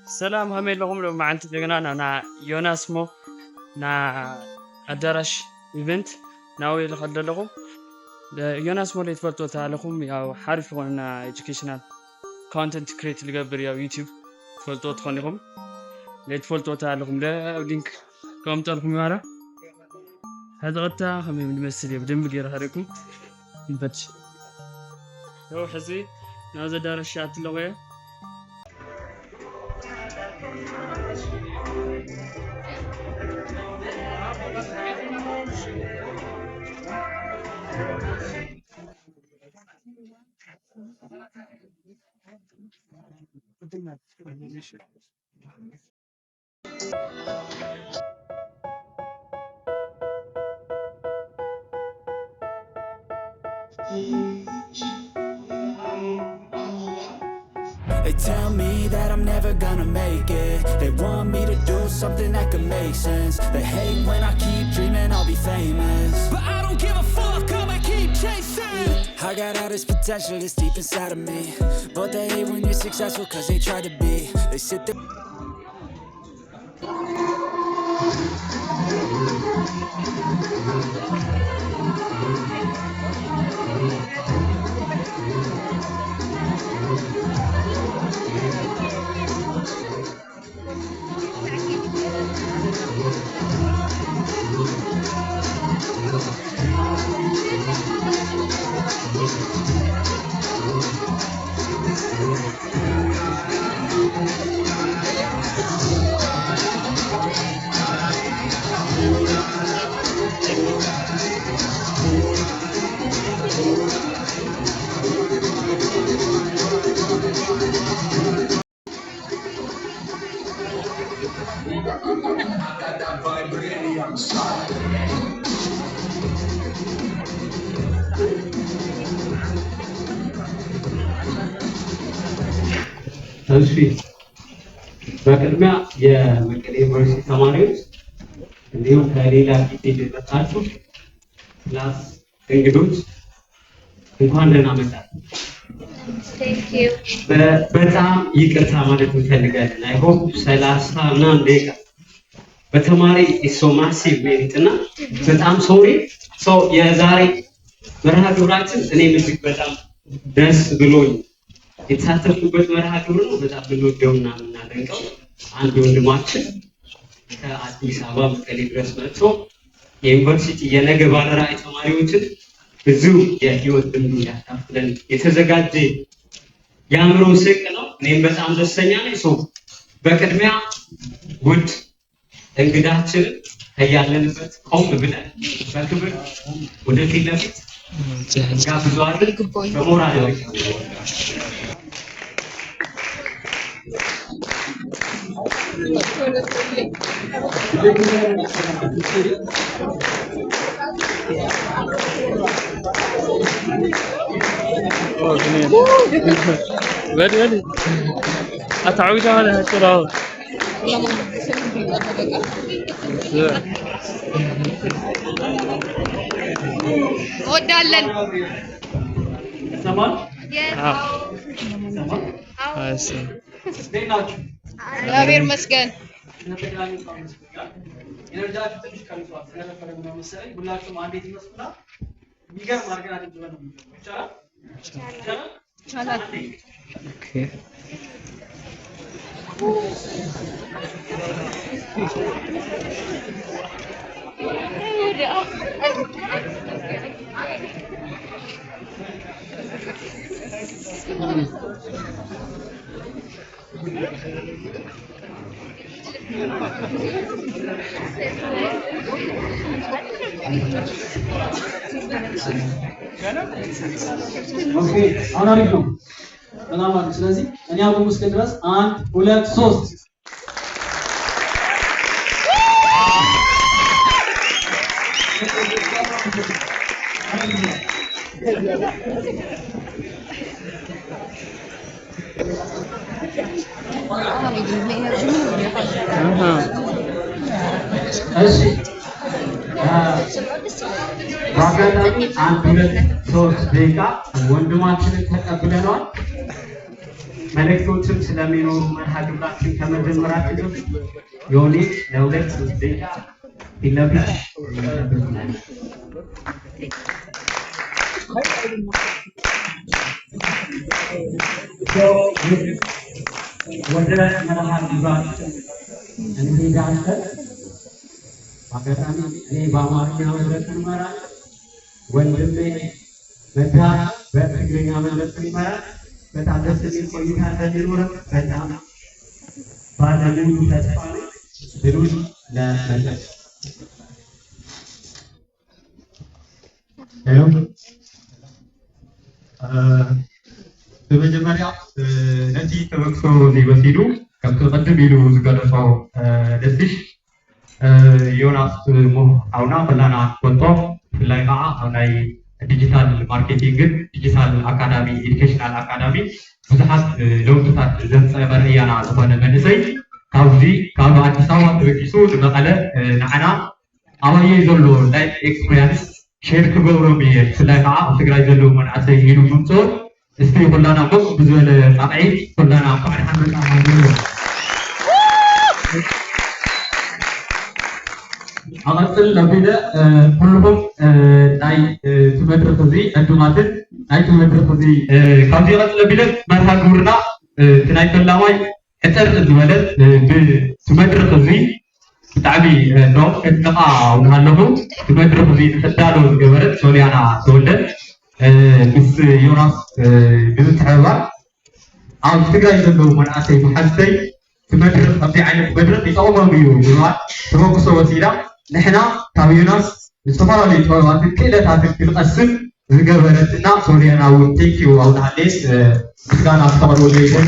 سلام همي لهم لو مع انت جنانا نا يوناس مو نا أدرش إيفنت ناوي لخد لهم يوناس مو اللي تفرطوا تعلقهم يا حارف وانا educational content create اللي قبل يا يوتيوب تفرطوا تخليهم اللي تفرطوا تعلقهم ده لينك كم تعلقهم يارا هذا غطا همي من المسيرة بدم بغير هاريكم نفتش هو حزي نازل دار الشات اللغة They tell me that I'm never gonna make it. They want me to do something that could make sense. They hate when I keep dreaming I'll be famous, but I don't give a fuck, I'ma keep chasing. I got all this potential that's deep inside of me, but they hate when you're successful cause they try to be. They sit there እሺ በቅድሚያ የመቀሌ ዩኒቨርሲቲ ተማሪዎች እንዲሁም ከሌላ ጊዜ የመጣችሁ ክላስ እንግዶች እንኳን ደህና መጣችሁ። በጣም ይቅርታ ማለት እንፈልጋለን። አይ ሆፕ 30 ምናምን ደቂቃ በተማሪ ኢሶማሲቭ ሜሪትና በጣም ሶሪ የዛሬ መርሃ ግብራችን እኔም እጅግ በጣም ደስ ብሎኝ የተሳተፉበት መርሃ ግብር ነው። በጣም ብንወደውና የምናደንቀው አንድ ወንድማችን ከአዲስ አበባ መቀሌ ድረስ መጥቶ የዩኒቨርሲቲ የነገ ባለራዕይ ተማሪዎችን ብዙ የህይወት ልምዱ ያካፍለን የተዘጋጀ የአእምሮ ስንቅ ነው። እኔም በጣም ደስተኛ ነኝ። በቅድሚያ ውድ እንግዳችን ከያለንበት ቆም ብለን በክብር ወደፊት ለፊት ጋብዘዋለን። በሞራል بدي أتعود على هالتراب ودالن سمان እግዚአብሔር ይመስገን። የነርጃችሁ ትንሽ ቀንሷል ስለነበረ ነው መሰለኝ። ሁላችሁም አንዴት ይመስሉና የሚገርም አድርገን አድርገን ነው ይቻላል ይቻላል። ኦኬ ኦኬ አሁን አሪፍ ነው። በጣም አሪፍ። ስለዚህ እኔ አቁም እስከ ድረስ 1 2 3 እሺ በአጋጣሚ 1 2 3 ደቂቃ ወንድማችንን ተቀብለናል። መልእክቶችም ስለሚኖሩ መርሃ ግብራችን ከመጀመራችን በፊት ዮኒ ለሁለት ሶስት ደቂቃ ፊትለፊት ይናገራል። ወደ መርሃ ግብራችን እንሄዳለን። በአጋጣሚ እኔ በአማርኛ መድረክ እመራለሁ፣ ወንድሜ መዳ በትግርኛ መድረክ ይመራል። በጣም ደስ የሚል ቆይታ እንደሚኖረን በጣም ባለሙሉ ተስፋ ነኝ። ድሉን ለመለስ ሄሎ በመጀመሪያ ነቲ ተበክሶ ሊበሲዱ ከምቶ ቀድም ኢሉ ዝገለጾ ደስሽ ዮናስ ሞ አውና ፈላና ወጥቶ ፍላይ ከዓ ኣብ ናይ ዲጂታል ማርኬቲንግ ዲጂታል አካዳሚ ኤዱኬሽናል አካዳሚ ብዙሓት ለውጥታት ዘምፀአ መርሕያና ዝኾነ መንእሰይ ካብዚ ካብ አዲስ አበባ ተበጊሱ ንመቐለ ንዓና ኣባየ ዘሎ ላይፍ ኤክስፒሪየንስ ሼር ክገብሮም እየ ብፍላይ ከዓ ኣብ ትግራይ ዘለዉ መናእሰይ ኢሉ ምምፅኦ እስቲ ኩላና ሞቅ ብዝበለ ጣቕዒት ኩላና ባዕድ ሓመፃ ማንገሎ أقصد لبيدا كلهم ناي تمدرس زي أنتماتن ناي تمدرس زي كذي أقصد لبيدا مرحلة كورنا تناي كلامي أثر الزمالات بتمدرس زي تعبي نوع النقاء ونهالهم تمدرس زي تدارو الجبرت سوري أنا سولد بس يونس بنتحرر أو تقدر يزلوا من أسي محسي تمدرس أبدي عين تمدرس يتوقع بيو جماعة تفوق وسيلة نحنا كابيوناس نستفاد من توابات كل هذه القسم زجاجنا سوريانا وتيكيو أو نهاليس كان أستمر وجيبه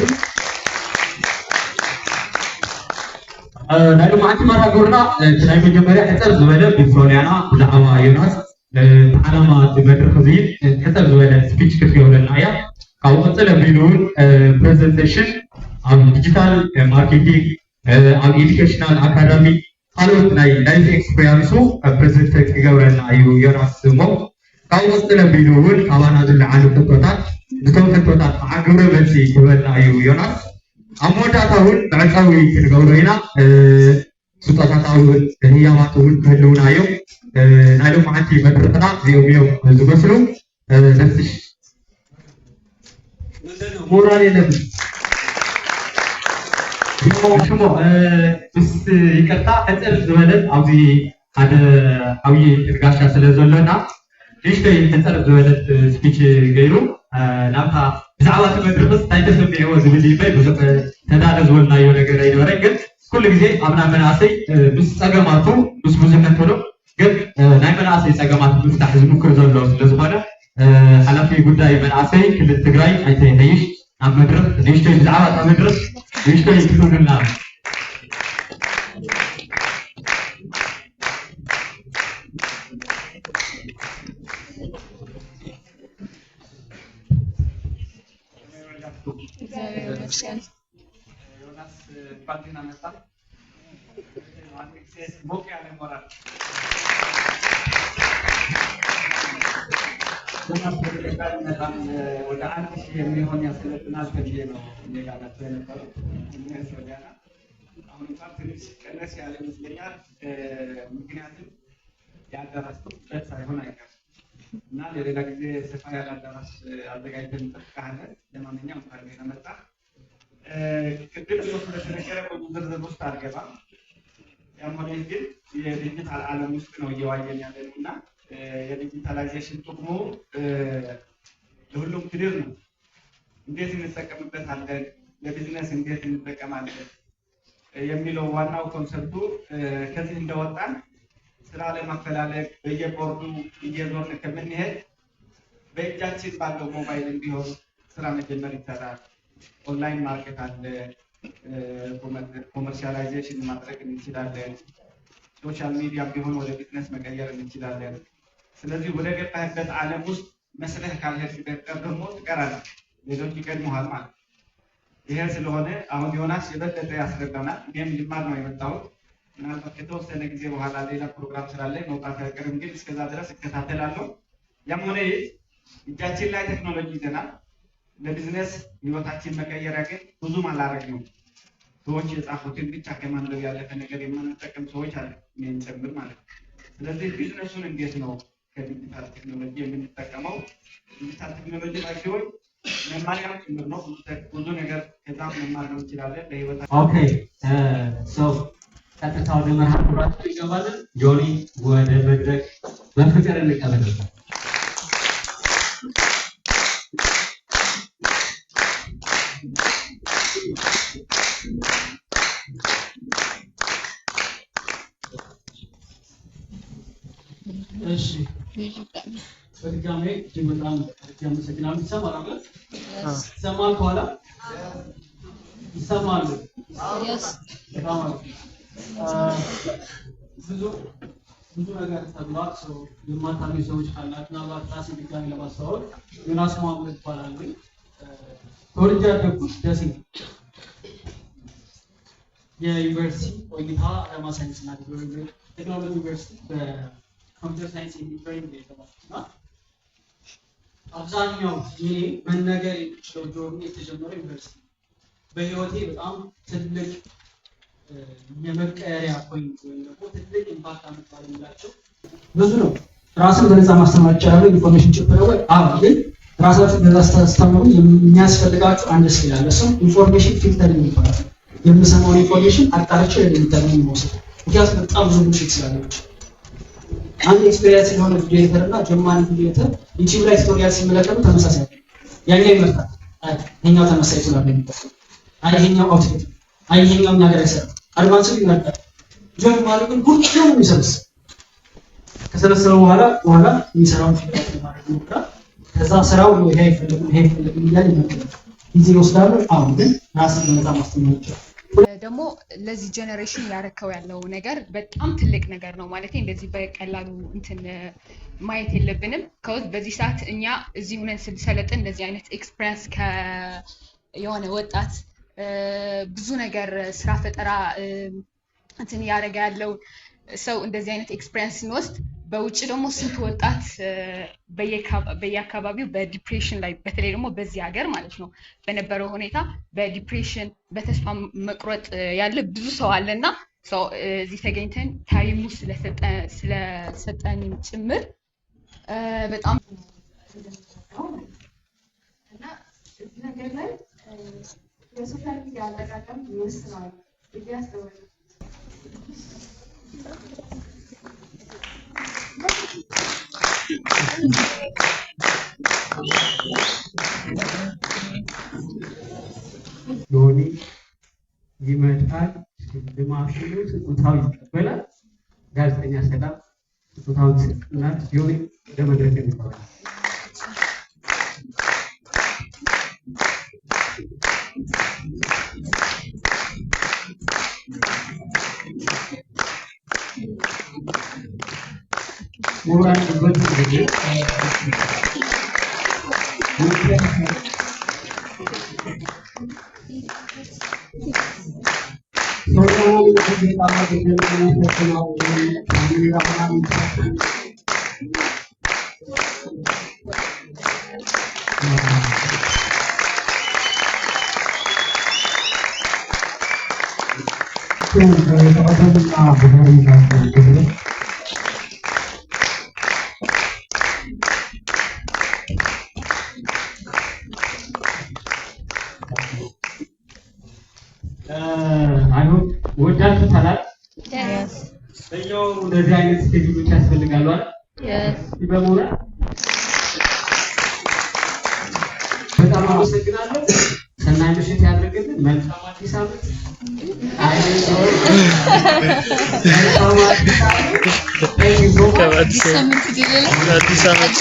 نحن معتي مرة قرنا تناي من جمرة حتى زوجة بسوريانا بدعوا يوناس أنا ما تمدر خزين حتى زوجة سبيتش كثير ولا نايا كاوقت لبينون presentation أو digital marketing أو educational academy قالوا ناي لايف اكسبيرينسو بريزنت كغورنا ايو يوناس مو كاو وصلنا بينون كمان هذول عالو تطوطات بتوم تطوطات عقبه بنسي كغورنا ايو يوناس امودا تاون بعصاوي كغورينا سطاتا تاون هي ما تقول كلونا ايو نايلو معتي مدرتنا يوم يوم زبسلو نفسش مورال يلبس شمو بس يقطع حتر زبلت أوزي هذا أوي تقاشة سلزولنا ليش كي حتر زبلت سبيتش غيره نامها بزعوات مدرس تايتس بيعوا زبلي بي بس تدار زولنا يونا غير ورقة كل جزء أبنا مناسي بس سجماتو بس مزمنتولو قل نايم مناسي سجمات بس تحزنو كرزولو لزمانه حلا في قداي مناسي كل التجراي أيتي هيش عم مدرس ليش كي بزعوات عم مدرس ليش كي يكونوا لنا يوناس بعدين نمسا عندك سيس بوك يعني مرة يوناس بالنسبة لنا ودعنا شيء من هون يصير الناس كثيرين يقعدوا يتكلموا الناس وجانا أو نفهم تنس الناس يعني مسلمين ممكناتهم ያዳራስኩ ሳይሆን አይቀርም እና ለሌላ ጊዜ ሰፋ ያለ አዳራሽ አዘጋጅተን እንጠብቃለን። ለማንኛውም ካርሜ ለመጣ ቅድም ስለተነገረ ብዙ ዝርዝር ውስጥ አልገባም። ያም ሆነ ግን የዲጂታል ዓለም ውስጥ ነው እየዋኘን ያለነው እና የዲጂታላይዜሽን ጥቅሙ ለሁሉም ክሊር ነው። እንዴት እንጠቀምበታለን፣ ለቢዝነስ እንዴት እንጠቀማለን የሚለው ዋናው ኮንሰፕቱ ከዚህ እንደወጣን ስራ ለማፈላለግ በየቦርዱ እየዞርን ከምንሄድ በእጃችን ባለው ሞባይል ቢሆን ስራ መጀመር ይቻላል። ኦንላይን ማርኬት አለ፣ ኮመርሻላይዜሽን ማድረግ እንችላለን። ሶሻል ሚዲያ ቢሆን ወደ ቢዝነስ መቀየር እንችላለን። ስለዚህ ወደ ገባህበት ዓለም ውስጥ መስለህ ካልሄድክ በቀር ደግሞ ትቀራለህ፣ ሌሎች ይቀድሙሃል ማለት ነው። ይሄ ስለሆነ አሁን ዮናስ የበለጠ ያስረዳናል። እኔም ልማር ነው የመጣሁት። ምናልባት ከተወሰነ ጊዜ በኋላ ሌላ ፕሮግራም ስላለኝ መውጣት አይቀርም፣ ግን እስከዛ ድረስ እከታተላለሁ። ያም ሆነ እጃችን ላይ ቴክኖሎጂ ይዘናል። ለቢዝነስ ህይወታችን መቀየሪያ ግን ብዙም አላረግነው። ሰዎች የጻፉትን ብቻ ከማንበብ ያለፈ ነገር የማንጠቀም ሰዎች አለ፣ እኔን ጨምር ማለት ነው። ስለዚህ ቢዝነሱን እንዴት ነው ከዲጂታል ቴክኖሎጂ የምንጠቀመው? ዲጂታል ቴክኖሎጂ ላይ ሲሆን መማሪያ ጭምር ነው። ብዙ ነገር ከዛም መማር ነው እንችላለን ለህይወት። ኦኬ ሶ ቀጥታ ወደ መርሃ ግብራችን እንገባለን። ጆኒ ወደ መድረክ በፍቅር እንቀበል። እሺ በድጋሜ እጅግ በጣም አመሰግናለሁ። ይሰማል አይደል? ይሰማል ከኋላ ይሰማል? በጣም ብዙ ነገር ተብሏል። የማታውቁ ሰዎች ካላችሁ ምናልባት ራሴን ድጋሜ ለማስተዋወቅ ዮናስ መሐመድ እባላለሁ። ተወልጄ ያደግኩት ደሴ ነው። የዩኒቨርሲቲ ቆይታ አዳማ ሳይንስና ቴክኖሎጂ ዩኒቨርሲቲ በኮምፒውተር ሳይንስ ኢንጂነሪንግ የተማርኩና አብዛኛው ጊዜ መነገር የሚችለው ጆርኒ የተጀመረው ዩኒቨርሲቲ በህይወቴ በጣም ትልቅ የመቀየሪያ ፖይንት ወይም ደግሞ ትልቅ ኢምፓክት አመጣል የሚላቸው ብዙ ነው። ራስን በነፃ ማስተማር ይቻላል። ኢንፎርሜሽን ጭብጥ ነው ወይ? አዎ። ግን ራሳችሁን በነፃ ስታስተምሩ የሚያስፈልጋችሁ አንድ ስኪል አለ። እሱም ኢንፎርሜሽን ፊልተሪንግ ይባላል። የምሰማውን ኢንፎርሜሽን አጣርቼ ለሚጠቅመኝ መውሰድ። ምክንያቱም በጣም ብዙ ብልሽት ስላለች አንድ ኤክስፔሪንስ የሆነ ቪዲዮ ኤዲተር እና ጀማሪ ቪዲዮ ኤዲተር ዩቲዩብ ላይ ቱቶሪያል ሲመለከቱ ተመሳሳይ ያኛው ይመርጣል። አይ ይሄኛው ተመሳሳይ ቱቶሪያል ነው የሚጠቀመው። አይ ይሄኛው አውትፑት፣ አይ ይሄኛው ነገር አይሰራም። አድቫንስ ይመርጣል። ጀማሪ ግን ሁሉንም የሚሰብስብ ከሰበሰበው በኋላ የሚሰራውን ፊልም ማለት ነው። ከዛ ስራው ይሄ አይፈልግም ይሄ አይፈልግም እያለ ይመርጣል። ጊዜ ይወስዳሉ። አሁን ግን ራስን በነፃ ማስተማር ይችላል። ደግሞ ለዚህ ጀነሬሽን ያረከው ያለው ነገር በጣም ትልቅ ነገር ነው ማለት እንደዚህ በቀላሉ እንትን ማየት የለብንም። በዚህ ሰዓት እኛ እዚህ ሆነን ስንሰለጥን እንደዚህ አይነት ኤክስፒሪየንስ የሆነ ወጣት ብዙ ነገር ስራ ፈጠራ እንትን ያደረገ ያለው ሰው እንደዚህ አይነት ኤክስፒሪየንስ ስንወስድ በውጭ ደግሞ ስንት ወጣት በየአካባቢው በዲፕሬሽን ላይ በተለይ ደግሞ በዚህ ሀገር ማለት ነው በነበረው ሁኔታ በዲፕሬሽን በተስፋ መቁረጥ ያለ ብዙ ሰው አለና እዚህ ተገኝተን ታይሙ ስለሰጠን ጭምር በጣም እና እዚህ ነገር ላይ የሶሻል ሚዲያ አጠቃቀም ይወስናል ብዬ አስባለሁ። ዮኒ ይመጣል፣ ሽልማቱን ስጦታው ይቀበላል። ጋዜጠኛ ሰላም ስጦታውን ትሰጥና ዮኒ ወደ መድረክ ይመጣል። ሞራል ይወጥ እንግዲህ አይሆን ወዳችሁ ታላቅ በየው እንደዚህ አይነት ስቴጆች ያስፈልጋሉ አይደል? በመሆኑ በጣም አመሰግናለሁ። ሰናይ ምሽት ያድርግልን። መልካም አዲስ ዓመት። አዲስ ዓመት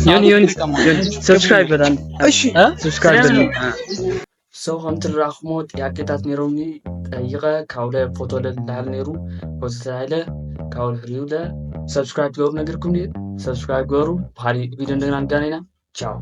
يوني سبسكرايب بدل እሺ سبسكرايب بدل سو هم تراخمو ጥያቄታት ነይሮምኒ ጠይቀ ካብለ ፎቶ ለላል ነይሩ ፖስታይለ ካብለ ፍሪውለ ሰብስክራይብ ገሩ ነገርኩም ሰብስክራይብ ገሩ ባህሪ ቪዲዮ እንደገና እንገናኝና ቻው